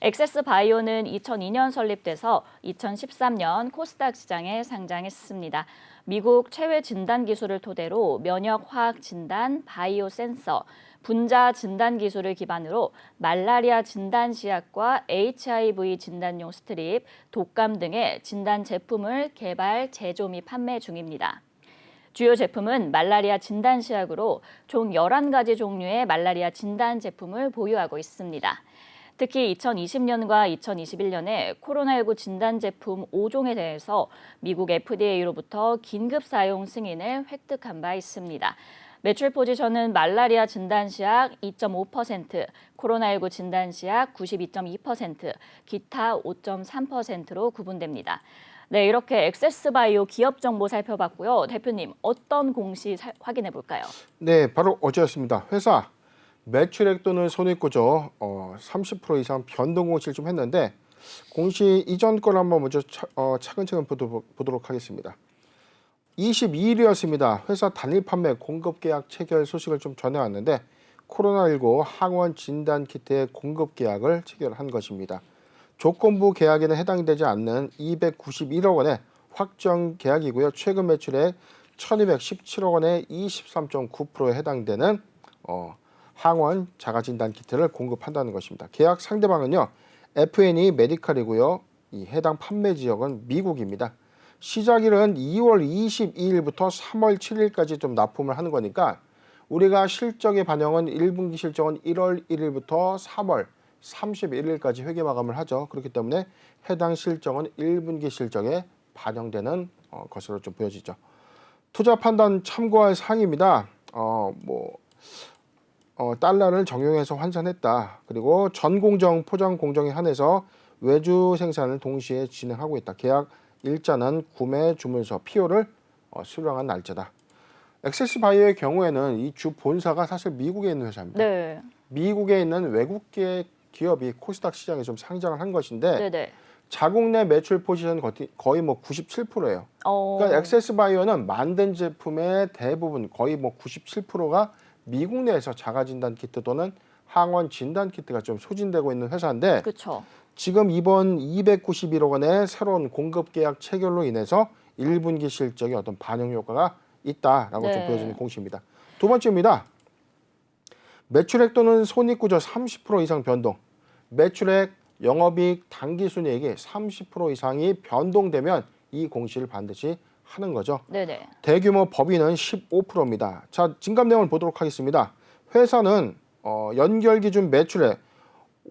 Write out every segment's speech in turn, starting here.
엑세스 바이오는 2002년 설립돼서 2013년 코스닥 시장에 상장했습니다. 미국 최외 진단 기술을 토대로 면역 화학 진단, 바이오 센서, 분자 진단 기술을 기반으로 말라리아 진단 시약과 HIV 진단용 스트립, 독감 등의 진단 제품을 개발, 제조 및 판매 중입니다. 주요 제품은 말라리아 진단 시약으로 총 11가지 종류의 말라리아 진단 제품을 보유하고 있습니다. 특히 2020년과 2021년에 코로나19 진단 제품 5종에 대해서 미국 FDA로부터 긴급 사용 승인을 획득한 바 있습니다. 매출 포지션은 말라리아 진단시약 2.5%, 코로나19 진단시약 92.2%, 기타 5.3%로 구분됩니다. 네, 이렇게 엑세스바이오 기업 정보 살펴봤고요. 대표님, 어떤 공시 확인해 볼까요? 네, 바로 어제였습니다. 회사 매출액 또는 손익구조 30% 이상 변동 공시를 좀 했는데 공시 이전 걸 한번 먼저 차근차근 보도록 하겠습니다. 22일이었습니다. 회사 단일 판매 공급 계약 체결 소식을 좀 전해왔는데 코로나19 항원 진단 키트의 공급 계약을 체결한 것입니다. 조건부 계약에는 해당이 되지 않는 291억 원의 확정 계약이고요. 최근 매출액 1217억 원의 23.9%에 해당되는 항원 자가진단 키트를 공급한다는 것입니다. 계약 상대방은요. F&E 메디칼이고요. 이 해당 판매 지역은 미국입니다. 시작일은 2월 22일부터 3월 7일까지 좀 납품을 하는 거니까 우리가 실적의 반영은 1분기 실적은 1월 1일부터 3월 31일까지 회계 마감을 하죠. 그렇기 때문에 해당 실적은 1분기 실적에 반영되는 것으로 좀 보여지죠. 투자 판단 참고할 사항입니다. 달러를 정용해서 환산했다. 그리고 전 공정, 포장 공정에 한해서 외주 생산을 동시에 진행하고 있다. 계약 일자는 구매 주문서 PO를 수령한 날짜다. 엑세스바이오의 경우에는 이 주 본사가 사실 미국에 있는 회사입니다. 네. 미국에 있는 외국계 기업이 코스닥 시장에 좀 상장을 한 것인데 네네. 자국 내 매출 포지션 거의 97%예요. 그러니까 엑세스바이오는 만든 제품의 대부분 거의 97%가 미국 내에서 자가진단 키트 또는 항원 진단 키트가 좀 소진되고 있는 회사인데 그렇죠. 지금 이번 291억 원의 새로운 공급 계약 체결로 인해서 1분기 실적에 어떤 반영 효과가 있다라고 좀 보여지는 공시입니다. 두 번째입니다. 매출액 또는 손익구조 30% 이상 변동. 매출액, 영업이익, 당기순이익이 30% 이상이 변동되면 이 공시를 반드시 하는 거죠. 네네. 대규모 법인은 15%입니다. 자, 진급 내용을 보도록 하겠습니다. 회사는 연결 기준 매출액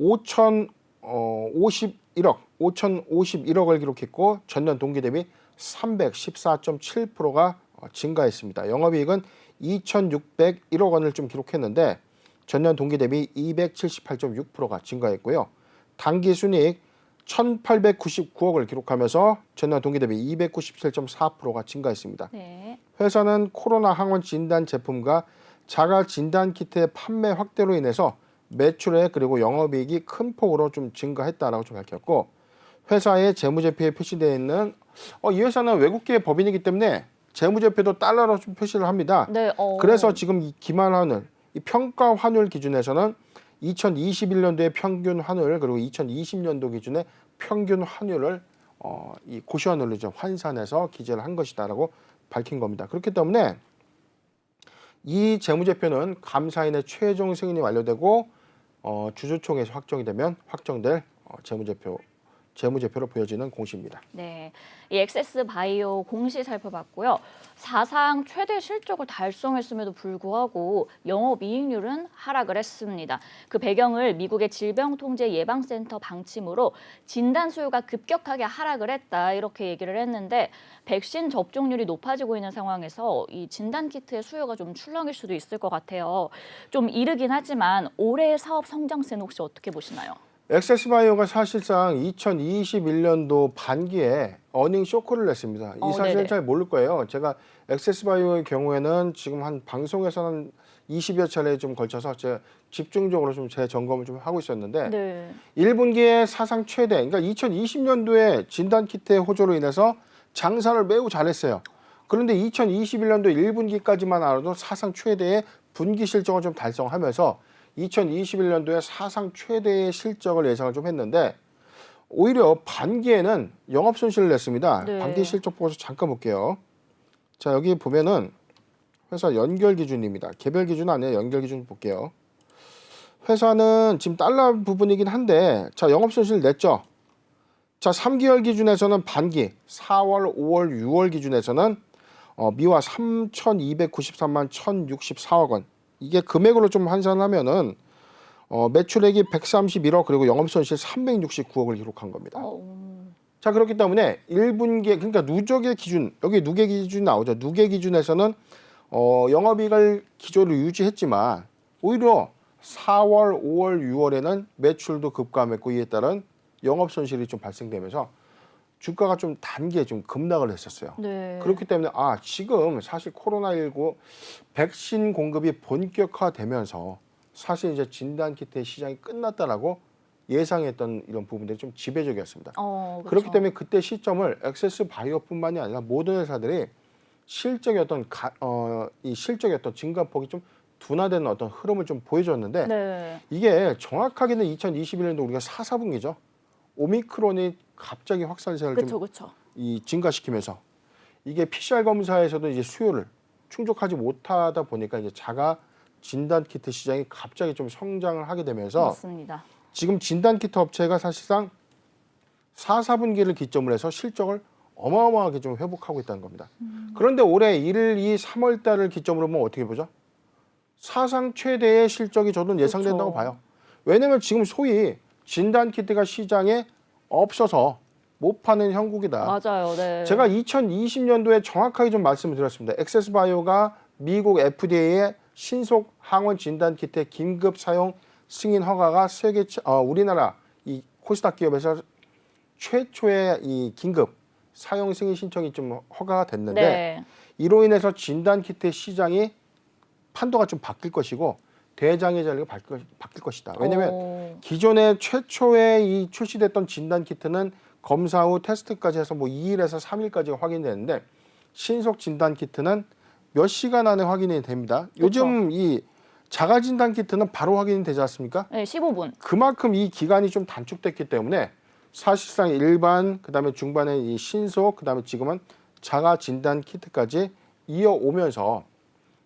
5,051억을 기록했고 전년 동기 대비 314.7%가 증가했습니다. 영업이익은 2,601억 원을 좀 기록했는데 전년 동기 대비 278.6%가 증가했고요. 당기순이익 1,899억을 기록하면서 전년 동기 대비 297.4%가 증가했습니다. 네. 회사는 코로나 항원 진단 제품과 자가 진단 키트의 판매 확대로 인해서 매출액 그리고 영업이익이 큰 폭으로 좀 증가했다라고 좀 밝혔고 회사의 재무제표에 표시되어 있는 이 회사는 외국계 법인이기 때문에 재무제표도 달러로 좀 표시를 합니다. 네. 그래서 지금 이 기말 환율, 이 평가 환율 기준에서는 2021년도의 평균 환율 그리고 2020년도 기준의 평균 환율을 이 고시환율로 좀 환산해서 기재를 한 것이다라고 밝힌 겁니다. 그렇기 때문에 이 재무제표는 감사인의 최종 승인이 완료되고 주주총회에서 확정이 되면 확정될 재무제표로 보여지는 공시입니다. 네, 이 엑세스바이오 공시 살펴봤고요. 사상 최대 실적을 달성했음에도 불구하고 영업이익률은 하락을 했습니다. 그 배경을 미국의 질병통제예방센터 방침으로 진단 수요가 급격하게 하락을 했다 이렇게 얘기를 했는데 백신 접종률이 높아지고 있는 상황에서 이 진단 키트의 수요가 좀 출렁일 수도 있을 것 같아요. 좀 이르긴 하지만 올해의 사업 성장세는 혹시 어떻게 보시나요? 엑세스바이오가 사실상 2021년도 반기에 어닝 쇼크를 냈습니다. 이 사실을 잘 모를 거예요. 제가 엑세스바이오의 경우에는 지금 한 방송에서는 20여 차례에 좀 걸쳐서 제가 집중적으로 좀 재점검을 좀 하고 있었는데 네. 1분기에 사상 최대, 그러니까 2020년도에 진단키트의 호조로 인해서 장사를 매우 잘했어요. 그런데 2021년도 1분기까지만 알아도 사상 최대의 분기 실적을 좀 달성하면서 2021년도에 사상 최대의 실적을 예상을 좀 했는데 오히려 반기에는 영업 손실을 냈습니다. 네. 반기 실적 보고서 잠깐 볼게요. 자, 여기 보면은 회사 연결 기준입니다. 개별 기준 아니에요. 연결 기준 볼게요. 회사는 지금 달러 부분이긴 한데 자, 영업 손실 냈죠. 자, 3개월 기준에서는 반기, 4월, 5월, 6월 기준에서는 미화 3,293만 1,064억 원. 이게 금액으로 좀 환산하면은 매출액이 131억 그리고 영업손실 369억을 기록한 겁니다. 자, 그렇기 때문에 1분기 그러니까 누적의 기준 여기 누계 기준 나오죠. 누계 기준에서는 영업이익을 기조를 유지했지만 오히려 4월, 5월, 6월에는 매출도 급감했고 이에 따른 영업손실이 좀 발생되면서 주가가 좀 단기에 좀 급락을 했었어요. 네. 그렇기 때문에 지금 사실 코로나19 백신 공급이 본격화되면서 사실 이제 진단키트의 시장이 끝났다라고 예상했던 이런 부분들이 좀 지배적이었습니다. 그렇죠. 그렇기 때문에 그때 시점을 액세스 바이오뿐만이 아니라 모든 회사들이 실적의 이 실적의 어떤 증가폭이 좀 둔화되는 어떤 흐름을 좀 보여줬는데 네. 이게 정확하게는 2021년도 우리가 4, 4분기죠. 오미크론이 갑자기 확산세를 좀 그렇죠. 증가시키면서 이게 PCR 검사에서도 이제 수요를 충족하지 못하다 보니까 이제 자가 진단 키트 시장이 갑자기 좀 성장을 하게 되면서 맞습니다. 지금 진단 키트 업체가 사실상 4, 4분기를 기점으로 해서 실적을 어마어마하게 좀 회복하고 있다는 겁니다. 그런데 올해 1, 2, 3월 달을 기점으로 보면 어떻게 보죠? 사상 최대의 실적이 저는 예상된다고 그렇죠. 봐요. 왜냐면 지금 소위 진단 키트가 시장에 없어서 못 파는 형국이다. 맞아요. 네. 제가 2020년도에 정확하게 좀 말씀을 드렸습니다. 액세스바이오가 미국 FDA의 신속 항원 진단 키트의 긴급 사용 승인 허가가 우리나라 이 코스닥 기업에서 최초의 이 긴급 사용 승인 신청이 좀 허가가 됐는데 네. 이로 인해서 진단 키트의 시장이 판도가 좀 바뀔 것이고 대장의 자리가 바뀔 것이다. 왜냐하면 기존에 최초에 이 출시됐던 진단 키트는 검사 후 테스트까지 해서 뭐 2일에서 3일까지가 확인되는데 신속 진단 키트는 몇 시간 안에 확인이 됩니다. 요즘 이 자가 진단 키트는 바로 확인이 되지 않습니까? 네, 15분. 그만큼 이 기간이 좀 단축됐기 때문에 사실상 일반, 그다음에 중반에 이 신속, 그다음에 지금은 자가 진단 키트까지 이어오면서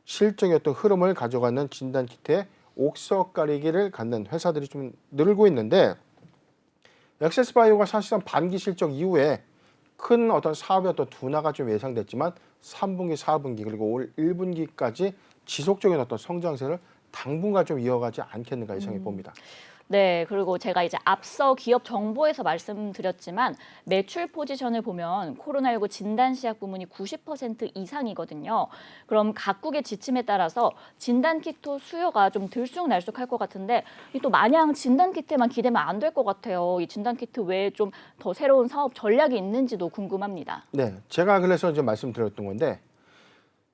실적의 어떤 흐름을 가져가는 진단 키트의 옥석 가리기를 갖는 회사들이 좀 늘고 있는데 액세스바이오가 사실상 반기 실적 이후에 큰 어떤 사업의 어떤 둔화가 좀 예상됐지만 3분기, 4분기 그리고 올 1분기까지 지속적인 어떤 성장세를 당분간 좀 이어가지 않겠는가 예상해 봅니다. 네, 그리고 제가 이제 앞서 기업 정보에서 말씀드렸지만 매출 포지션을 보면 코로나19 진단시약 부문이 90% 이상이거든요. 그럼 각국의 지침에 따라서 진단키트 수요가 좀 들쑥날쑥할 것 같은데 또 마냥 진단키트에만 기대면 안 될 것 같아요. 이 진단키트 외에 좀 더 새로운 사업 전략이 있는지도 궁금합니다. 네, 제가 그래서 이제 말씀드렸던 건데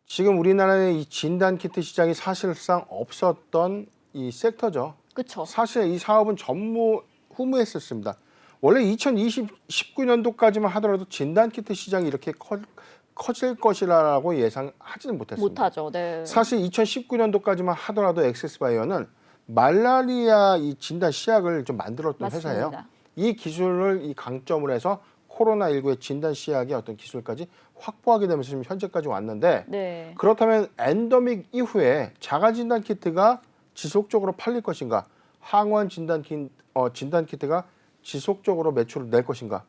지금 우리나라의 이 진단키트 시장이 사실상 없었던 이 섹터죠. 그렇죠. 사실 이 사업은 전무후무했었습니다. 원래 2019년도까지만 하더라도 진단키트 시장이 이렇게 커질 것이라고 예상하지는 못했습니다. 못하죠. 네. 사실 2019년도까지만 하더라도 액세스바이오는 말라리아 이 진단 시약을 좀 만들었던 맞습니다. 회사예요. 이 기술을 이 강점으로 해서 코로나19의 진단 시약의 어떤 기술까지 확보하게 되면서 지금 현재까지 왔는데 네. 그렇다면 엔더믹 이후에 자가 진단 키트가 지속적으로 팔릴 것인가? 항원 진단 키트가 지속적으로 매출을 낼 것인가?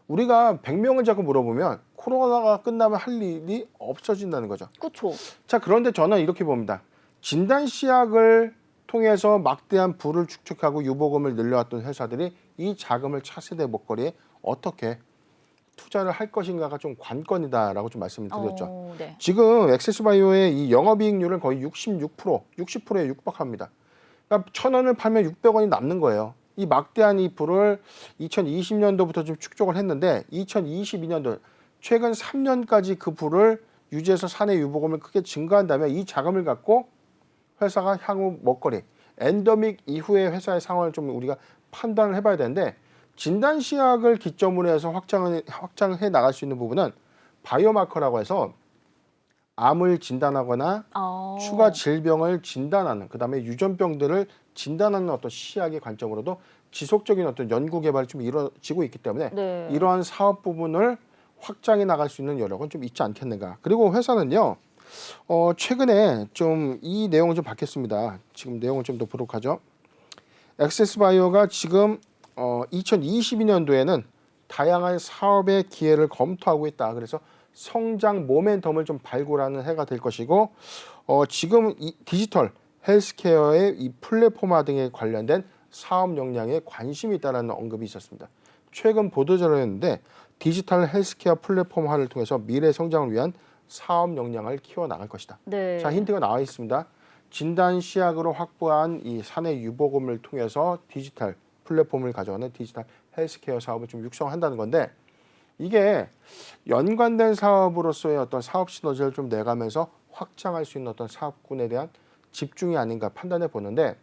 우리가 100명을 자꾸 물어보면 코로나가 끝나면 할 일이 없어진다는 거죠. 그렇죠. 자, 그런데 저는 이렇게 봅니다. 진단 시약을 통해서 막대한 부를 축적하고 유보금을 늘려왔던 회사들이 이 자금을 차세대 먹거리에 어떻게 투자를 할 것인가가 좀 관건이다라고 좀 말씀을 드렸죠. 네. 지금 액세스바이오의 이 영업이익률은 거의 60%에 육박합니다. 그러니까 1,000원을 팔면 600원이 남는 거예요. 이 막대한 이 부를 2020년도부터 좀 축적을 했는데 2022년도 최근 3년까지 그 부를 유지해서 사내 유보금을 크게 증가한다면 이 자금을 갖고 회사가 향후 먹거리, 엔더믹 이후의 회사의 상황을 좀 우리가 판단을 해봐야 되는데 진단 시약을 기점으로 해서 확장해 나갈 수 있는 부분은 바이오마커라고 해서 암을 진단하거나 추가 어. 질병을 진단하는, 그다음에 유전병들을 진단하는 어떤 시약의 관점으로도 지속적인 어떤 연구 개발이 좀 이루어지고 있기 때문에 네. 이러한 사업 부분을 확장해 나갈 수 있는 여력은 좀 있지 않겠는가. 그리고 회사는요, 최근에 좀 이 내용을 좀 받겠습니다. 지금 내용을 좀 더 보도록 하죠. 액세스바이오가 지금 2022년도에는 다양한 사업의 기회를 검토하고 있다. 그래서 성장 모멘텀을 좀 발굴하는 해가 될 것이고, 지금 이 디지털 헬스케어의 이 플랫폼화 등에 관련된 사업 역량에 관심이 있다는 언급이 있었습니다. 최근 보도자료였는데 디지털 헬스케어 플랫폼화를 통해서 미래 성장을 위한 사업 역량을 키워 나갈 것이다. 네. 자, 힌트가 나와 있습니다. 진단 시약으로 확보한 이 사내 유보금을 통해서 디지털 플랫폼을 가져가는 디지털 헬스케어 사업을 좀 육성한다는 건데, 이게 연관된 사업으로서의 어떤 사업 시너지를 좀 내가면서 확장할 수 있는 어떤 사업군에 대한 집중이 아닌가 판단해 보는데,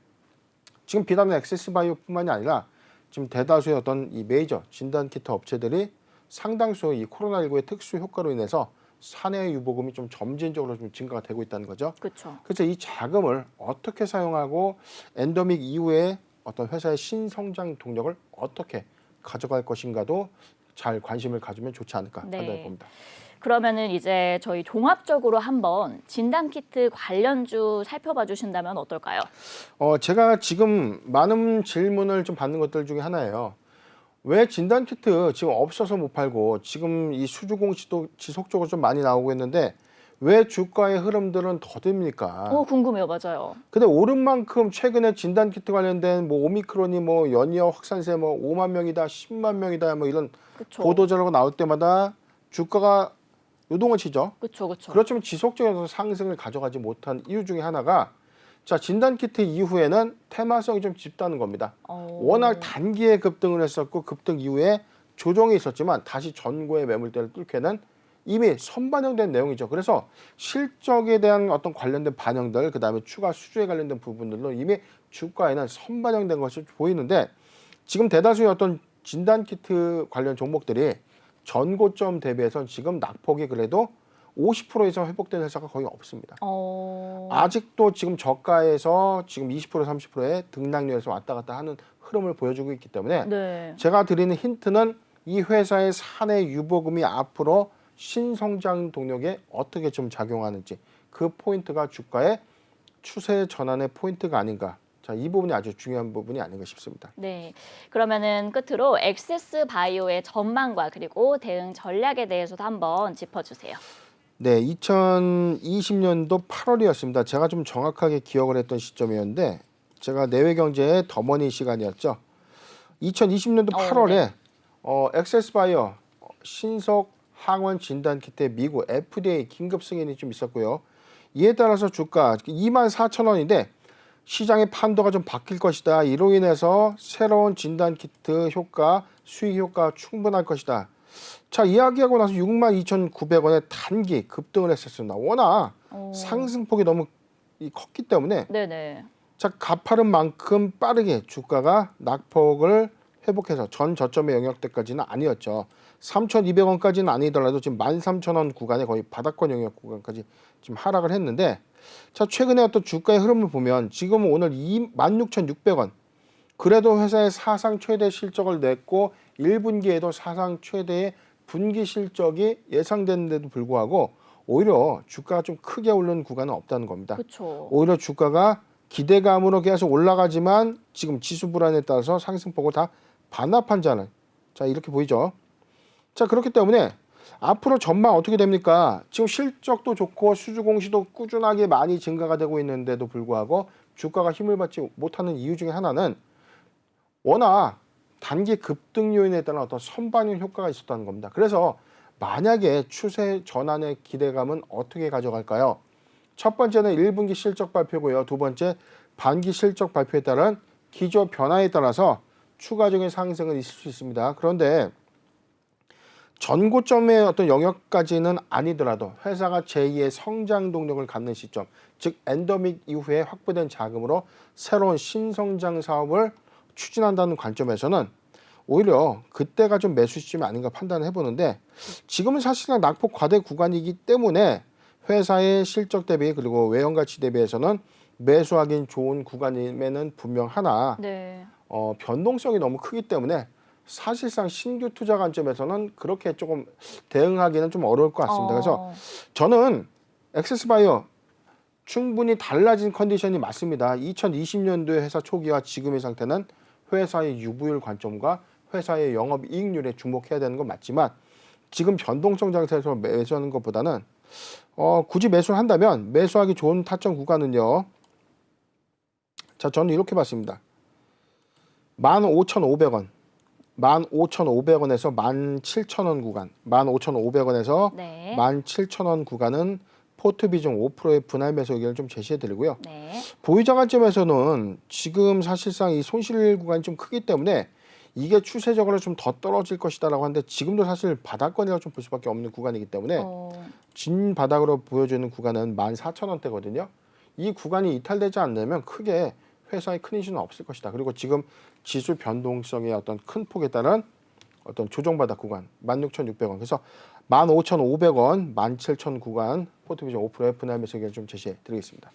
지금 비단 액세스바이오뿐만이 아니라 지금 대다수의 어떤 이 메이저 진단 키트 업체들이 상당수 이 코로나19의 특수 효과로 인해서 사내 유보금이 좀 점진적으로 좀 증가가 되고 있다는 거죠. 그렇죠. 그래서 이 자금을 어떻게 사용하고 엔더믹 이후에 어떤 회사의 신성장 동력을 어떻게 가져갈 것인가도 잘 관심을 가지면 좋지 않을까 네. 판단해 봅니다. 그러면은 이제 저희 종합적으로 한번 진단 키트 관련주 살펴봐 주신다면 어떨까요? 제가 지금 많은 질문을 좀 받는 것들 중에 하나예요. 왜 진단 키트 지금 없어서 못 팔고, 지금 이 수주 공시도 지속적으로 좀 많이 나오고 있는데 왜 주가의 흐름들은 더딥니까? 궁금해요. 맞아요. 근데 오른 만큼 최근에 진단 키트 관련된 뭐 오미크론이 뭐 연이어 확산세 뭐 5만 명이다, 10만 명이다 뭐 이런 그렇죠. 보도 자료가 나올 때마다 주가가 요동을 치죠. 그렇죠. 그렇죠. 그렇지만 지속적인 상승을 가져가지 못한 이유 중에 하나가, 자, 진단 키트 이후에는 테마성이 좀 짙다는 겁니다. 워낙 단기에 급등을 했었고 급등 이후에 조정이 있었지만 다시 전고의 매물대를 뚫게는 이미 선반영된 내용이죠. 그래서 실적에 대한 어떤 관련된 반영들, 그다음에 추가 수주에 관련된 부분들로 이미 주가에는 선반영된 것이 보이는데, 지금 대다수의 어떤 진단 키트 관련 종목들이 전고점 대비해서 지금 낙폭이 그래도 50% 이상 회복된 회사가 거의 없습니다. 아직도 지금 저가에서 지금 20% 30%의 등락률에서 왔다 갔다 하는 흐름을 보여주고 있기 때문에 네. 제가 드리는 힌트는 이 회사의 사내 유보금이 앞으로 신성장 동력에 어떻게 좀 작용하는지, 그 포인트가 주가의 추세 전환의 포인트가 아닌가. 자, 이 부분이 아주 중요한 부분이 아닌가 싶습니다. 네. 그러면은 끝으로 액세스 바이오의 전망과 그리고 대응 전략에 대해서도 한번 짚어 주세요. 네, 2020년도 8월이었습니다. 제가 좀 정확하게 기억을 했던 시점이었는데, 제가 내외경제의 더머니 시간이었죠. 2020년도 8월에 액세스바이오 신속 항원 진단 키트의 미국 FDA 긴급 승인이 좀 있었고요. 이에 따라서 주가 24,000원인데 시장의 판도가 좀 바뀔 것이다. 이로 인해서 새로운 진단 키트 효과, 수익 효과 충분할 것이다. 자, 이야기하고 나서 62,900원에 단기 급등을 했었습니다. 워낙 상승폭이 너무 컸기 때문에 네네. 자, 가파른 만큼 빠르게 주가가 낙폭을 회복해서 전 저점의 영역대까지는 아니었죠. 3,200원까지는 아니더라도 지금 13,000원 구간에 거의 바닥권 영역 구간까지 지금 하락을 했는데, 자, 최근에 어떤 주가의 흐름을 보면 지금 오늘 26,600원, 그래도 회사의 사상 최대 실적을 냈고 1분기에도 사상 최대의 분기 실적이 예상되는데도 불구하고 오히려 주가가 좀 크게 오르는 구간은 없다는 겁니다. 그렇죠. 오히려 주가가 기대감으로 계속 올라가지만 지금 지수 불안에 따라서 상승폭을 다 반납한 자는, 자, 이렇게 보이죠. 자, 그렇기 때문에 앞으로 전망 어떻게 됩니까? 지금 실적도 좋고 수주 공시도 꾸준하게 많이 증가가 되고 있는데도 불구하고 주가가 힘을 받지 못하는 이유 중에 하나는 워낙 단기 급등 요인에 따른 어떤 선반영 효과가 있었다는 겁니다. 그래서 만약에 추세 전환의 기대감은 어떻게 가져갈까요? 첫 번째는 1분기 실적 발표고요. 두 번째 반기 실적 발표에 따른 기조 변화에 따라서 추가적인 상승은 있을 수 있습니다. 그런데 전고점의 어떤 영역까지는 아니더라도 회사가 제2의 성장 동력을 갖는 시점, 즉 엔더믹 이후에 확보된 자금으로 새로운 신성장 사업을 추진한다는 관점에서는 오히려 그때가 좀 매수 시점이 아닌가 판단을 해보는데, 지금은 사실상 낙폭 과대 구간이기 때문에 회사의 실적 대비 그리고 외형 가치 대비해서는 매수하기는 좋은 구간임에는 분명하나 네. 변동성이 너무 크기 때문에 사실상 신규 투자 관점에서는 그렇게 조금 대응하기는 좀 어려울 것 같습니다. 그래서 저는 엑세스바이오 충분히 달라진 컨디션이 맞습니다. 2020년도의 회사 초기와 지금의 상태는 회사의 유보율 관점과 회사의 영업이익률에 주목해야 되는 건 맞지만 지금 변동성 장세에서 매수하는 것보다는 굳이 매수를 한다면 매수하기 좋은 타점 구간은요. 자, 저는 이렇게 봤습니다. 15,500원, 15,500원에서 17,000원 구간, 15,500원에서 네. 17,000원 구간은 포트 비중 5%의 분할 매수 의견을 좀 제시해 드리고요. 네. 보유자 관점에서는 지금 사실상 이 손실 구간이 좀 크기 때문에 이게 추세적으로 좀 더 떨어질 것이다라고 하는데 지금도 사실 바닥권이라고 좀 볼 수밖에 없는 구간이기 때문에 진 바닥으로 보여주는 구간은 14,000원대거든요. 이 구간이 이탈되지 않으면 크게 회사의 큰 이슈는 없을 것이다. 그리고 지금 지수 변동성의 어떤 큰 폭에 따른 어떤 조정바닥 구간 16,600원. 그래서 15,500원, 17,000 구간 포트 비중 5%의 분할 매수 의견을 좀 제시해 드리겠습니다.